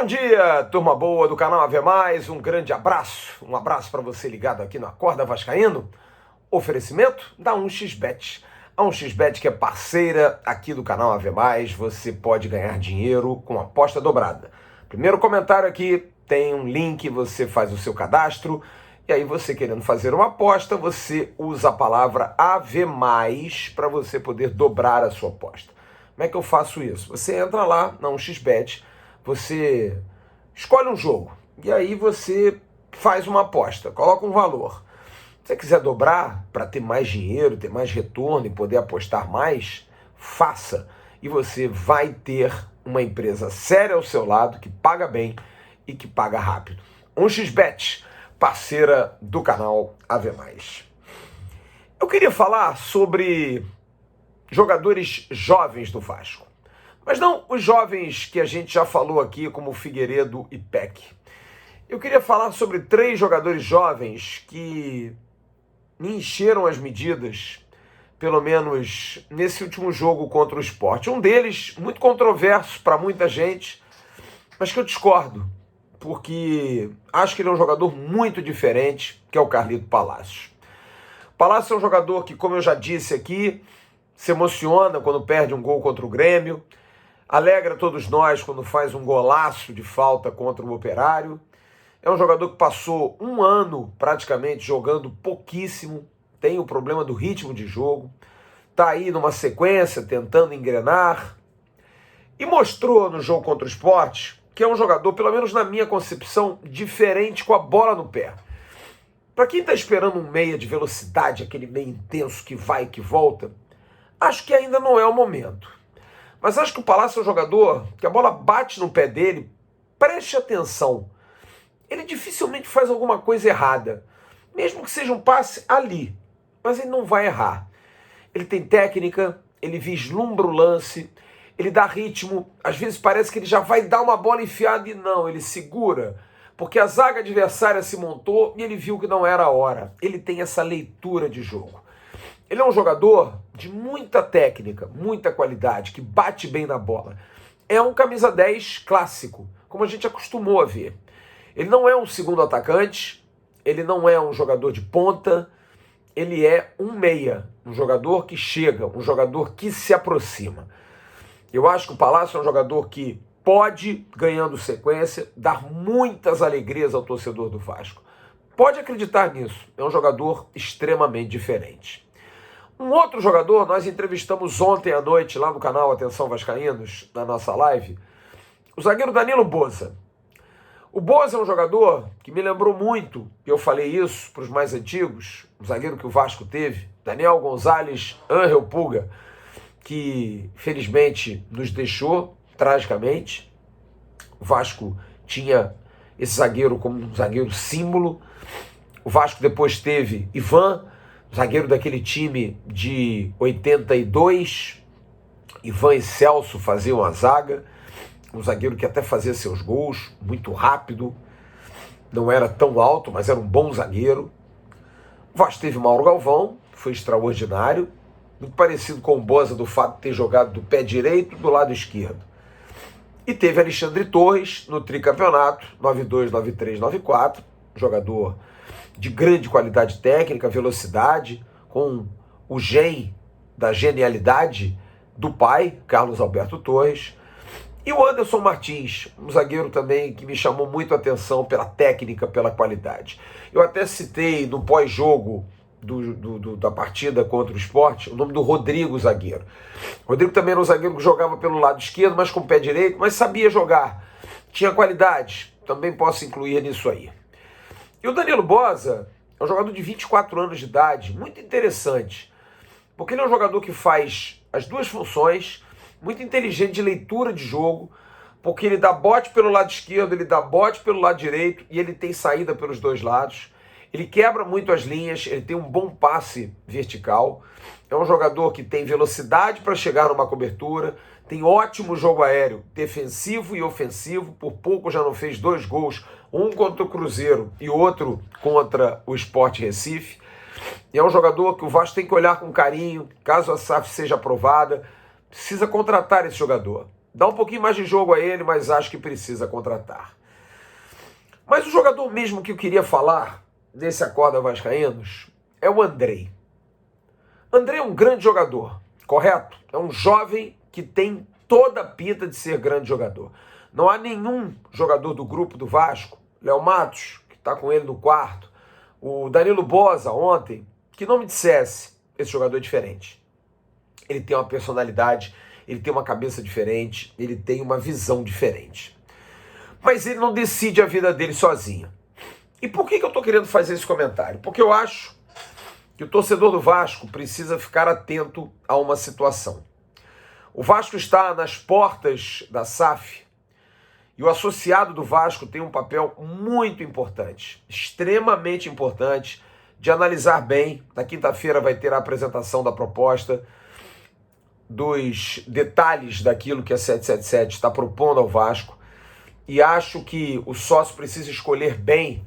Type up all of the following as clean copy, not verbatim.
Bom dia, turma boa do canal Ave Mais, um grande abraço, para você ligado aqui no Acorda Vascaíno. Oferecimento da 1xBet. A 1xBet, que é parceira aqui do canal Ave Mais, você pode ganhar dinheiro com aposta dobrada. Primeiro comentário aqui, tem um link, você faz o seu cadastro, e aí você querendo fazer uma aposta, você usa a palavra Ave Mais para você poder dobrar a sua aposta. Como é que eu faço isso? Você entra lá na 1xBet, você escolhe um jogo e aí você faz uma aposta, coloca um valor. Se você quiser dobrar para ter mais dinheiro, ter mais retorno e poder apostar mais, faça. E você vai ter uma empresa séria ao seu lado, que paga bem e que paga rápido. 1xBet, parceira do canal Ave Mais. Eu queria falar sobre jogadores jovens do Vasco. Mas não os jovens que a gente já falou aqui, como Figueiredo e Peck. Eu queria falar sobre 3 jogadores jovens que me encheram as medidas, pelo menos nesse último jogo contra o Sport. Um deles, muito controverso para muita gente, mas que eu discordo, porque acho que ele é um jogador muito diferente, que é o Carlito Palácio. Palácio é um jogador que, como eu já disse aqui, se emociona quando perde um gol contra o Grêmio, alegra todos nós quando faz um golaço de falta contra o Operário. É um jogador que passou um ano praticamente jogando pouquíssimo, tem o problema do ritmo de jogo, está aí numa sequência tentando engrenar e mostrou no jogo contra o Sport que é um jogador, pelo menos na minha concepção, diferente com a bola no pé. Para quem está esperando um meia de velocidade, aquele meia intenso que vai e que volta, acho que ainda não é o momento. Mas acho que o Palácio é um jogador que a bola bate no pé dele, preste atenção. Ele dificilmente faz alguma coisa errada, mesmo que seja um passe ali, mas ele não vai errar. Ele tem técnica, ele vislumbra o lance, ele dá ritmo, às vezes parece que ele já vai dar uma bola enfiada e não, ele segura, porque a zaga adversária se montou e ele viu que não era a hora. Ele tem essa leitura de jogo. Ele é um jogador de muita técnica, muita qualidade, que bate bem na bola. É um camisa 10 clássico, como a gente acostumou a ver. Ele não é um segundo atacante, ele não é um jogador de ponta, ele é um meia, um jogador que chega, um jogador que se aproxima. Eu acho que o Palácio é um jogador que pode, ganhando sequência, dar muitas alegrias ao torcedor do Vasco. Pode acreditar nisso, é um jogador extremamente diferente. Um outro jogador, nós entrevistamos ontem à noite lá no canal Atenção Vascaínos, na nossa live, o zagueiro Danilo Boza. O Boza é um jogador que me lembrou muito, e eu falei isso para os mais antigos, o zagueiro que o Vasco teve, Daniel Gonzalez Angel Pulga, que felizmente nos deixou, tragicamente. O Vasco tinha esse zagueiro como um zagueiro símbolo. O Vasco depois teve Ivan, zagueiro daquele time de 82, Ivan e Celso faziam a zaga, um zagueiro que até fazia seus gols, muito rápido, não era tão alto, mas era um bom zagueiro. O Vasco teve Mauro Galvão, foi extraordinário, muito parecido com o Boza do fato de ter jogado do pé direito do lado esquerdo. E teve Alexandre Torres no tricampeonato, 92, 93, 94, jogador de grande qualidade técnica, velocidade, com o gen da genialidade do pai, Carlos Alberto Torres. E o Anderson Martins, um zagueiro também que me chamou muito a atenção pela técnica, pela qualidade. Eu até citei no pós-jogo da partida contra o Sport o nome do Rodrigo, zagueiro. O Rodrigo também era um zagueiro que jogava pelo lado esquerdo, mas com o pé direito, mas sabia jogar. Tinha qualidade, também posso incluir nisso aí. E o Danilo Boza é um jogador de 24 anos de idade, muito interessante, porque ele é um jogador que faz as duas funções, muito inteligente de leitura de jogo, porque ele dá bote pelo lado esquerdo, ele dá bote pelo lado direito e ele tem saída pelos dois lados. Ele quebra muito as linhas, ele tem um bom passe vertical, é um jogador que tem velocidade para chegar numa cobertura, tem ótimo jogo aéreo, defensivo e ofensivo, por pouco já não fez 2 gols, um contra o Cruzeiro e outro contra o Sport Recife. E é um jogador que o Vasco tem que olhar com carinho, caso a SAF seja aprovada, precisa contratar esse jogador. Dá um pouquinho mais de jogo a ele, mas acho que precisa contratar. Mas o jogador mesmo que eu queria falar desse Acorda Vascaínos é o Andrei. Andrei é um grande jogador, correto? É um jovem que tem toda a pinta de ser grande jogador. Não há nenhum jogador do grupo do Vasco, Léo Matos, que está com ele no quarto, o Danilo Boza ontem, que não me dissesse, esse jogador é diferente. Ele tem uma personalidade, ele tem uma cabeça diferente, ele tem uma visão diferente. Mas ele não decide a vida dele sozinho. E por que eu estou querendo fazer esse comentário? Porque eu acho que o torcedor do Vasco precisa ficar atento a uma situação. O Vasco está nas portas da SAF e o associado do Vasco tem um papel muito importante, extremamente importante, de analisar bem. Na quinta-feira vai ter a apresentação da proposta, dos detalhes daquilo que a 777 está propondo ao Vasco, e acho que o sócio precisa escolher bem,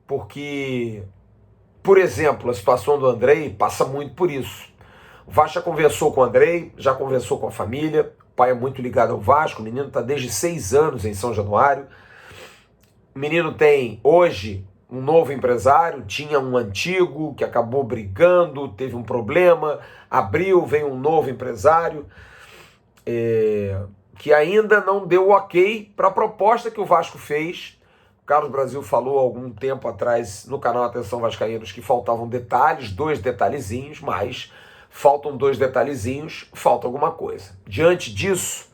porque, por exemplo, a situação do Andrei passa muito por isso. O Vasco já conversou com o Andrei, já conversou com a família, o pai é muito ligado ao Vasco, o menino está desde 6 anos em São Januário, o menino tem hoje um novo empresário, tinha um antigo que acabou brigando, teve um problema, abriu, vem um novo empresário, que ainda não deu ok para a proposta que o Vasco fez. O Carlos Brasil falou há algum tempo atrás no canal Atenção Vascaínos que faltavam detalhes, 2 detalhezinhos, mas faltam 2 detalhezinhos, falta alguma coisa. Diante disso,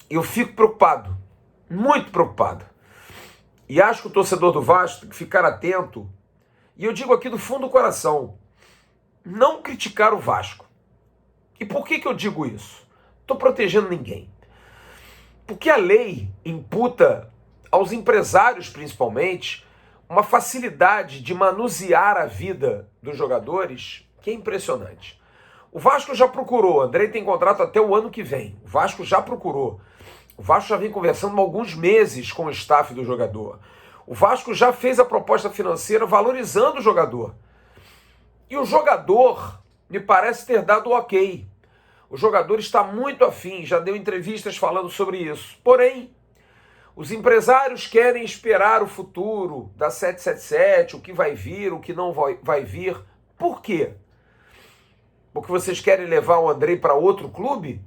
eu fico preocupado, muito preocupado. E acho que o torcedor do Vasco tem que ficar atento, e eu digo aqui do fundo do coração, não criticar o Vasco. E por que eu digo isso? Estou protegendo ninguém. Porque a lei imputa aos empresários, principalmente, uma facilidade de manusear a vida dos jogadores que é impressionante. O Vasco já procurou, Andrei tem contrato até o ano que vem, o Vasco já procurou. O Vasco já vem conversando há alguns meses com o staff do jogador. O Vasco já fez a proposta financeira valorizando o jogador. E o jogador me parece ter dado ok. O jogador está muito afim, já deu entrevistas falando sobre isso. Porém, os empresários querem esperar o futuro da 777, o que vai vir, o que não vai vir. Por quê? Porque vocês querem levar o Andrei para outro clube?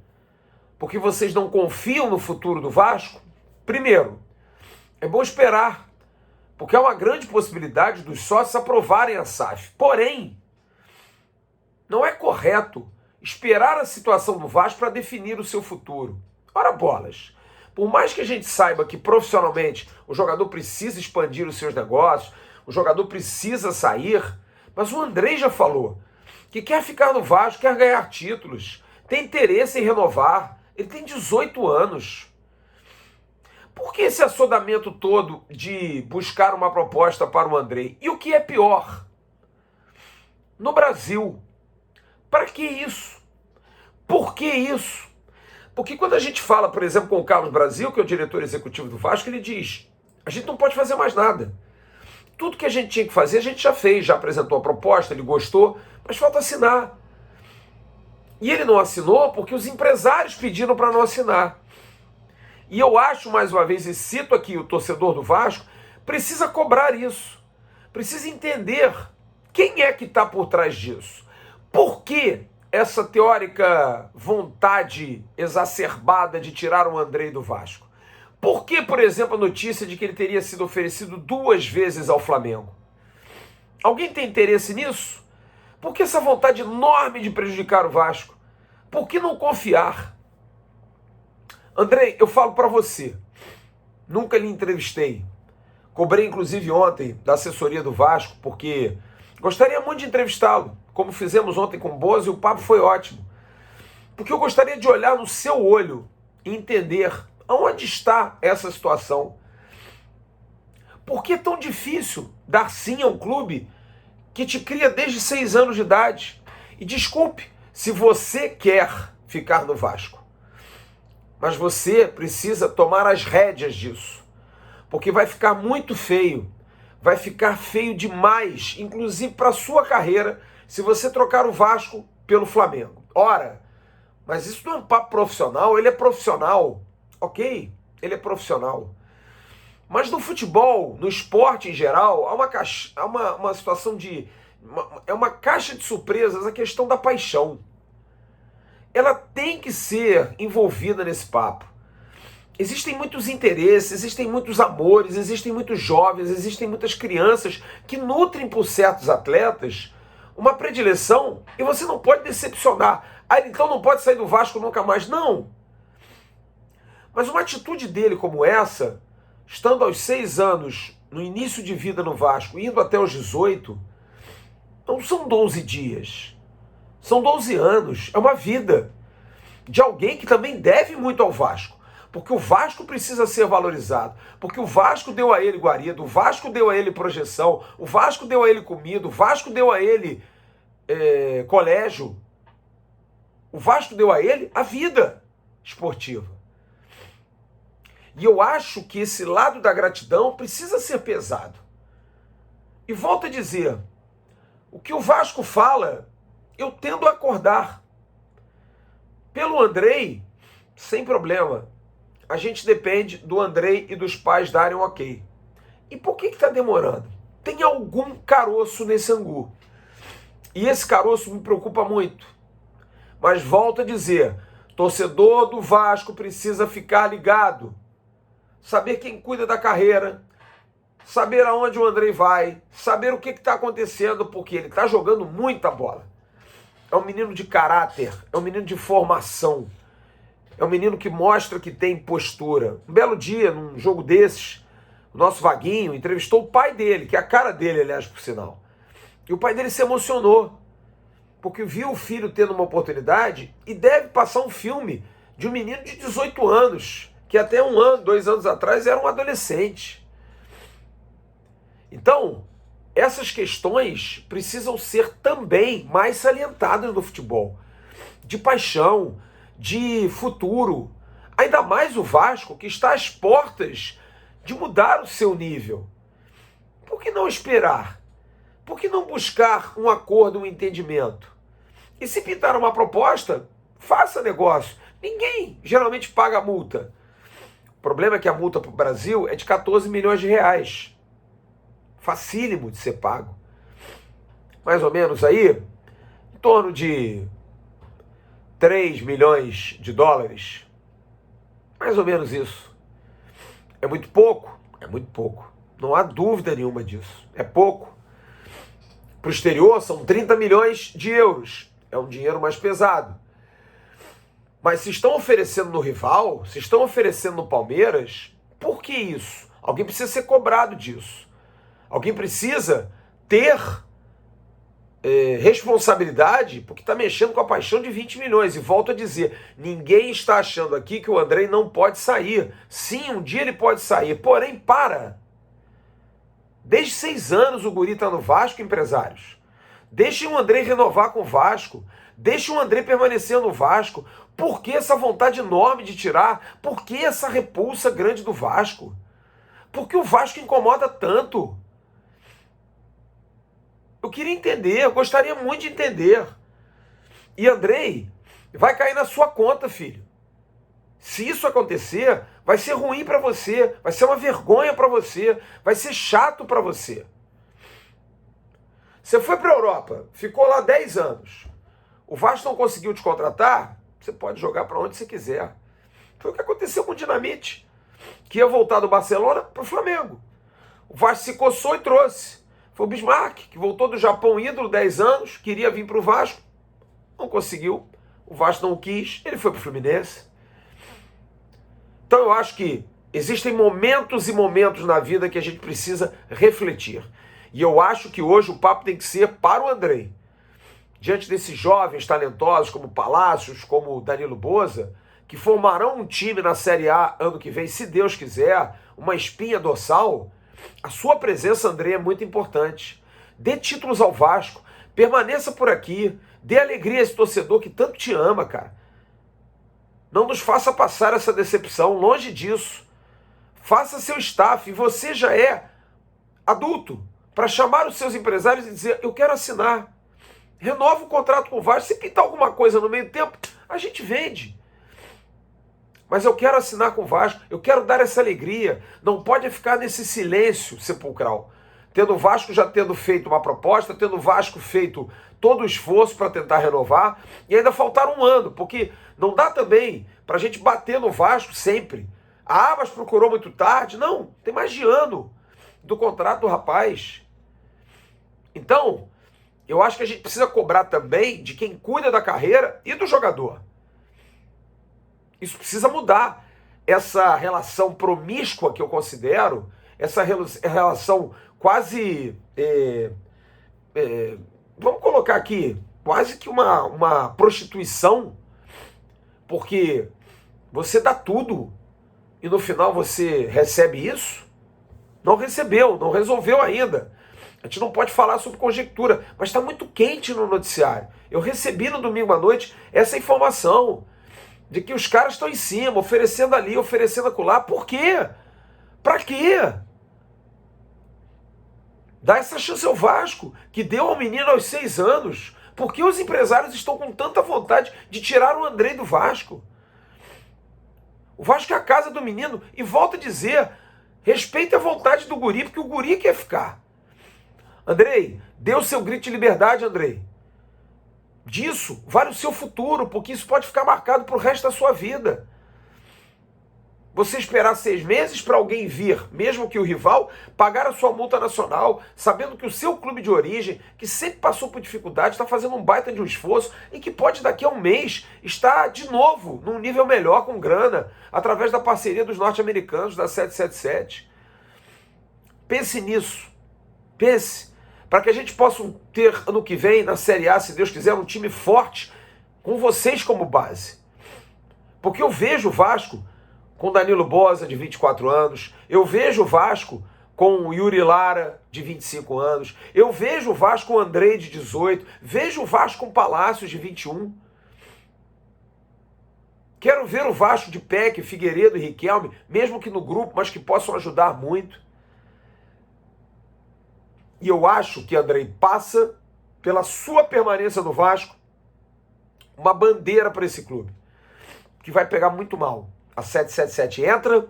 Porque vocês não confiam no futuro do Vasco? Primeiro, é bom esperar, porque há uma grande possibilidade dos sócios aprovarem a SAF. Porém, não é correto esperar a situação do Vasco para definir o seu futuro. Ora bolas, por mais que a gente saiba que profissionalmente o jogador precisa expandir os seus negócios, o jogador precisa sair, mas o Andrei já falou que quer ficar no Vasco, quer ganhar títulos, tem interesse em renovar. Ele tem 18 anos. Por que esse assodamento todo de buscar uma proposta para o Andrei? E o que é pior? No Brasil. Para que isso? Por que isso? Porque quando a gente fala, por exemplo, com o Carlos Brasil, que é o diretor executivo do Vasco, ele diz, a gente não pode fazer mais nada. Tudo que a gente tinha que fazer, a gente já fez, já apresentou a proposta, ele gostou, mas falta assinar. E ele não assinou porque os empresários pediram para não assinar. E eu acho, mais uma vez, e cito aqui o torcedor do Vasco, precisa cobrar isso. Precisa entender quem é que está por trás disso. Por que essa teórica vontade exacerbada de tirar o Andrei do Vasco? Por que, por exemplo, a notícia de que ele teria sido oferecido 2 vezes ao Flamengo? Alguém tem interesse nisso? Por que essa vontade enorme de prejudicar o Vasco? Por que não confiar? Andrei, eu falo para você, nunca lhe entrevistei. Cobrei, inclusive, ontem da assessoria do Vasco, porque gostaria muito de entrevistá-lo, como fizemos ontem com o Bozo, e o papo foi ótimo. Porque eu gostaria de olhar no seu olho e entender aonde está essa situação. Por que é tão difícil dar sim a um clube que te cria desde 6 anos de idade? E desculpe, se você quer ficar no Vasco, mas você precisa tomar as rédeas disso, porque vai ficar muito feio, vai ficar feio demais, inclusive para a sua carreira, se você trocar o Vasco pelo Flamengo. Ora, Mas isso não é um papo profissional, ele é profissional, ok? Ele é profissional. Mas no futebol, no esporte em geral, há uma situação de... é uma caixa de surpresas a questão da paixão. Ela tem que ser envolvida nesse papo. Existem muitos interesses, existem muitos amores, existem muitos jovens, existem muitas crianças que nutrem por certos atletas uma predileção e você não pode decepcionar. Ah, então não pode sair do Vasco nunca mais. Não. Mas uma atitude dele como essa, estando aos 6 anos, no início de vida no Vasco, indo até os 18, não são 12 dias. São 12 anos. É uma vida de alguém que também deve muito ao Vasco. Porque o Vasco precisa ser valorizado. Porque o Vasco deu a ele guarida, o Vasco deu a ele projeção, o Vasco deu a ele comida, o Vasco deu a ele colégio. O Vasco deu a ele a vida esportiva. E eu acho que esse lado da gratidão precisa ser pesado. E volto a dizer, o que o Vasco fala, eu tendo a acordar. Pelo Andrei, sem problema. A gente depende do Andrei e dos pais darem um ok. E por que está demorando? Tem algum caroço nesse angu. E esse caroço me preocupa muito. Mas volto a dizer, torcedor do Vasco precisa ficar ligado. Saber quem cuida da carreira, saber aonde o Andrei vai, saber o que está acontecendo, porque ele está jogando muita bola. É um menino de caráter, é um menino de formação. É um menino que mostra que tem postura. Um belo dia, num jogo desses, o nosso Vaguinho entrevistou o pai dele, que é a cara dele, aliás, por sinal. E o pai dele se emocionou, porque viu o filho tendo uma oportunidade e deve passar um filme de um menino de 18 anos, que até 1 ano, 2 anos atrás era um adolescente. Então, essas questões precisam ser também mais salientadas no futebol. De paixão, de futuro. Ainda mais o Vasco, que está às portas de mudar o seu nível. Por que não esperar? Por que não buscar um acordo, um entendimento? E se pintar uma proposta, faça negócio. Ninguém geralmente paga a multa. O problema é que a multa para o Brasil é de 14 milhões de reais. Facílimo de ser pago. Mais ou menos aí, em torno de 3 milhões de dólares. Mais ou menos isso. É muito pouco? É muito pouco. Não há dúvida nenhuma disso. É pouco. Para o exterior são 30 milhões de euros. É um dinheiro mais pesado. Mas se estão oferecendo no rival, se estão oferecendo no Palmeiras, por que isso? Alguém precisa ser cobrado disso. Alguém precisa ter responsabilidade, porque está mexendo com a paixão de 20 milhões. E volto a dizer, ninguém está achando aqui que o Andrei não pode sair. Sim, um dia ele pode sair, porém, para. Desde 6 anos o guri está no Vasco, empresários. Deixem o Andrei renovar com o Vasco. Deixem o Andrei permanecer no Vasco. Por que essa vontade enorme de tirar? Por que essa repulsa grande do Vasco? Por que o Vasco incomoda tanto? Eu queria entender, eu gostaria muito de entender. E Andrei, vai cair na sua conta, filho. Se isso acontecer, vai ser ruim para você, vai ser uma vergonha para você, vai ser chato para você. Você foi para a Europa, ficou lá 10 anos. O Vasco não conseguiu te contratar, você pode jogar para onde você quiser. Foi o que aconteceu com o Dinamite, que ia voltar do Barcelona para o Flamengo. O Vasco se coçou e trouxe. Foi o Bismarck, que voltou do Japão ídolo, 10 anos, queria vir para o Vasco, não conseguiu. O Vasco não quis, ele foi para o Fluminense. Então eu acho que existem momentos e momentos na vida que a gente precisa refletir. E eu acho que hoje o papo tem que ser para o Andrei. Diante desses jovens talentosos como Palácios, como Danilo Boza, que formarão um time na Série A ano que vem, se Deus quiser, uma espinha dorsal, a sua presença, Andrei, é muito importante. Dê títulos ao Vasco, permaneça por aqui, dê alegria a esse torcedor que tanto te ama, cara. Não nos faça passar essa decepção, longe disso. Faça seu staff, você já é adulto, para chamar os seus empresários e dizer, eu quero assinar. Renova o contrato com o Vasco, se pintar alguma coisa no meio tempo, a gente vende. Mas eu quero assinar com o Vasco, eu quero dar essa alegria. Não pode ficar nesse silêncio sepulcral. Tendo o Vasco já tendo feito uma proposta, tendo o Vasco feito todo o esforço para tentar renovar, e ainda faltar um ano, porque não dá também para a gente bater no Vasco sempre. Mas procurou muito tarde. Não, tem mais de ano do contrato do rapaz. Então, eu acho que a gente precisa cobrar também de quem cuida da carreira e do jogador. Isso precisa mudar. Essa relação promíscua que eu considero, essa relação quase, vamos colocar aqui, quase que uma prostituição, porque você dá tudo e no final você recebe isso? Não recebeu, não resolveu ainda. A gente não pode falar sobre conjectura, mas está muito quente no noticiário. Eu recebi no domingo à noite essa informação de que os caras estão em cima, oferecendo ali, oferecendo acolá. Por quê? Pra quê? Dá essa chance ao Vasco, que deu ao menino aos 6 anos. Por que os empresários estão com tanta vontade de tirar o Andrei do Vasco? O Vasco é a casa do menino. E volto a dizer, respeite a vontade do guri, porque o guri quer ficar. Andrei, dê o seu grito de liberdade, Andrei. Disso vale o seu futuro, porque isso pode ficar marcado para o resto da sua vida. Você esperar 6 meses para alguém vir, mesmo que o rival, pagar a sua multa nacional, sabendo que o seu clube de origem, que sempre passou por dificuldade, está fazendo um baita de um esforço e que pode daqui a um mês estar de novo num nível melhor com grana, através da parceria dos norte-americanos, da 777. Pense nisso. Pense. Para que a gente possa ter ano que vem, na Série A, se Deus quiser, um time forte, com vocês como base. Porque eu vejo o Vasco com Danilo Boza, de 24 anos, eu vejo o Vasco com o Yuri Lara, de 25 anos, eu vejo o Vasco com o Andrei, de 18, vejo o Vasco com Palácios, de 21. Quero ver o Vasco de Peck, Figueiredo e Riquelme, mesmo que no grupo, mas que possam ajudar muito. E eu acho que Andrei passa, pela sua permanência no Vasco, uma bandeira para esse clube, que vai pegar muito mal. A 777 entra,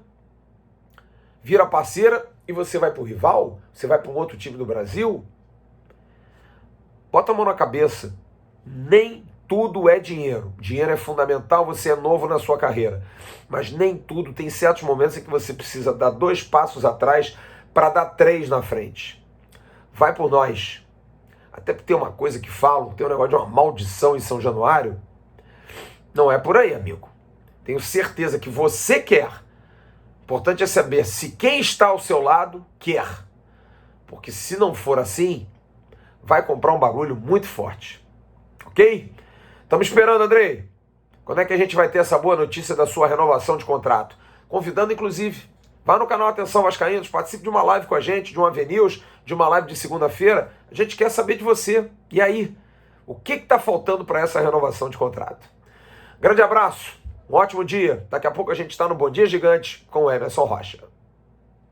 vira parceira e você vai para o rival? Você vai para um outro time do Brasil? Bota a mão na cabeça. Nem tudo é dinheiro. Dinheiro é fundamental, você é novo na sua carreira. Mas nem tudo, tem certos momentos em que você precisa dar 2 passos atrás para dar 3 na frente. Vai por nós. Até porque tem uma coisa que falam, tem um negócio de uma maldição em São Januário. Não é por aí, amigo. Tenho certeza que você quer. O importante é saber se quem está ao seu lado quer. Porque se não for assim, vai comprar um bagulho muito forte. Ok? Estamos esperando, Andrei. Quando é que a gente vai ter essa boa notícia da sua renovação de contrato? Convidando, inclusive, vá no canal Atenção Vascaínos, participe de uma live com a gente, de um AVNews, de uma live de segunda-feira. A gente quer saber de você. E aí? O que está faltando para essa renovação de contrato? Grande abraço, um ótimo dia. Daqui a pouco a gente está no Bom Dia Gigante com o Emerson Rocha.